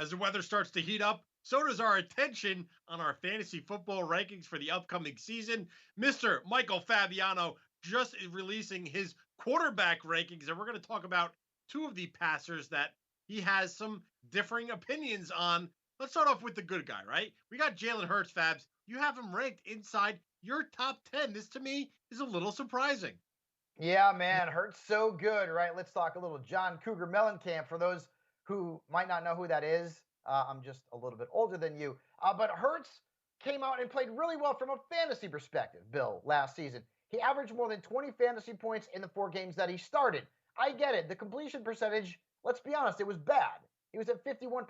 As the weather starts to heat up, so does our attention on our fantasy football rankings for the upcoming season. Mr. Michael Fabiano just is releasing his quarterback rankings, and we're going to talk about two of the passers that he has some differing opinions on. Let's start off with the good guy, right? We got Jalen Hurts, Fabs. You have him ranked inside your top 10. This to me is a little surprising. Yeah, man, Hurts so good, right? Let's talk a little John Cougar Mellencamp. For those who might not know who that is, I'm just a little bit older than you. But Hurts came out and played really well from a fantasy perspective, Bill, last season. He averaged more than 20 fantasy points in the 4 games that he started. I get it. The completion percentage, let's be honest, it was bad. He was at 51%.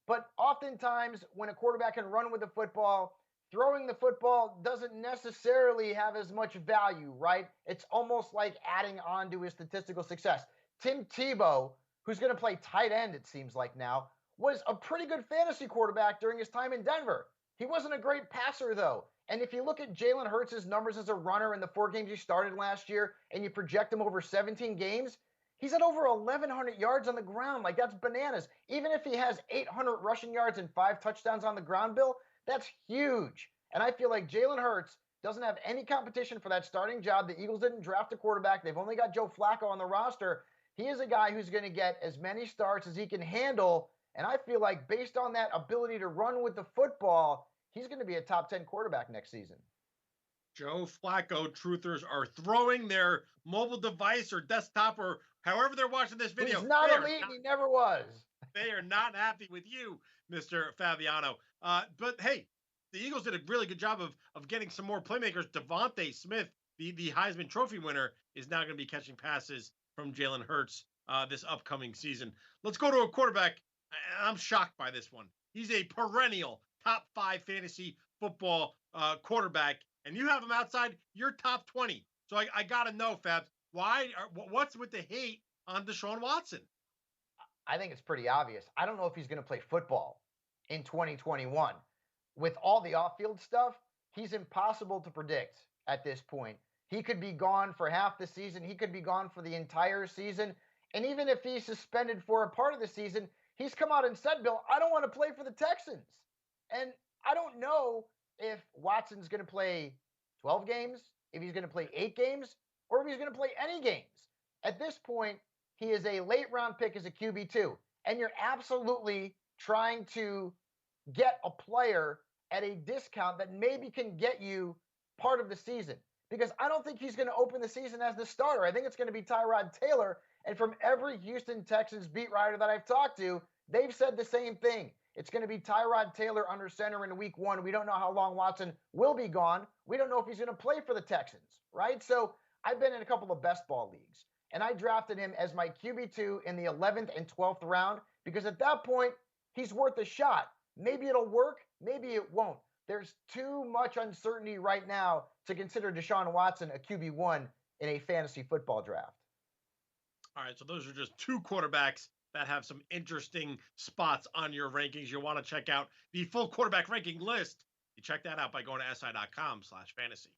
But oftentimes, when a quarterback can run with the football, throwing the football doesn't necessarily have as much value, right? It's almost like adding on to his statistical success. Tim Tebow, who's going to play tight end, it seems like now, was a pretty good fantasy quarterback during his time in Denver. He wasn't a great passer, though. And if you look at Jalen Hurts' numbers as a runner in the 4 games he started last year and you project him over 17 games, he's at over 1,100 yards on the ground. Like, that's bananas. Even if he has 800 rushing yards and 5 touchdowns on the ground, Bill, that's huge. And I feel like Jalen Hurts doesn't have any competition for that starting job. The Eagles didn't draft a quarterback. They've only got Joe Flacco on the roster. He is a guy who's going to get as many starts as he can handle. And I feel like based on that ability to run with the football, he's going to be a top 10 quarterback next season. Joe Flacco truthers are throwing their mobile device or desktop or however they're watching this He's video. not elite and he never was. They are not happy with you, Mr. Fabiano. But hey, the Eagles did a really good job of getting some more playmakers. Devonte Smith, the Heisman Trophy winner, is now going to be catching passes from Jalen Hurts this upcoming season. Let's go to a quarterback. I'm shocked by this one. He's a perennial top 5 fantasy football quarterback, and you have him outside your top 20. So I got to know, Fabs, what's with the hate on Deshaun Watson? I think it's pretty obvious. I don't know if he's going to play football in 2021. With all the off field stuff, he's impossible to predict at this point. He could be gone for half the season, he could be gone for the entire season. And even if he's suspended for a part of the season, he's come out and said, Bill, I don't want to play for the Texans. And I don't know if Watson's going to play 12 games, if he's going to play 8 games, or if he's going to play any games. At this point, he is a late round pick as a QB2. And you're absolutely trying to get a player at a discount that maybe can get you part of the season. Because I don't think he's going to open the season as the starter. I think it's going to be Tyrod Taylor. And from every Houston Texans beat writer that I've talked to, they've said the same thing. It's going to be Tyrod Taylor under center in week 1. We don't know how long Watson will be gone. We don't know if he's going to play for the Texans, right? So I've been in a couple of best ball leagues, and I drafted him as my QB2 in the 11th and 12th round because at that point, he's worth a shot. Maybe it'll work, maybe it won't. There's too much uncertainty right now to consider Deshaun Watson a QB1 in a fantasy football draft. All right, so those are just two quarterbacks that have some interesting spots on your rankings. You'll want to check out the full quarterback ranking list. You check that out by going to si.com/fantasy.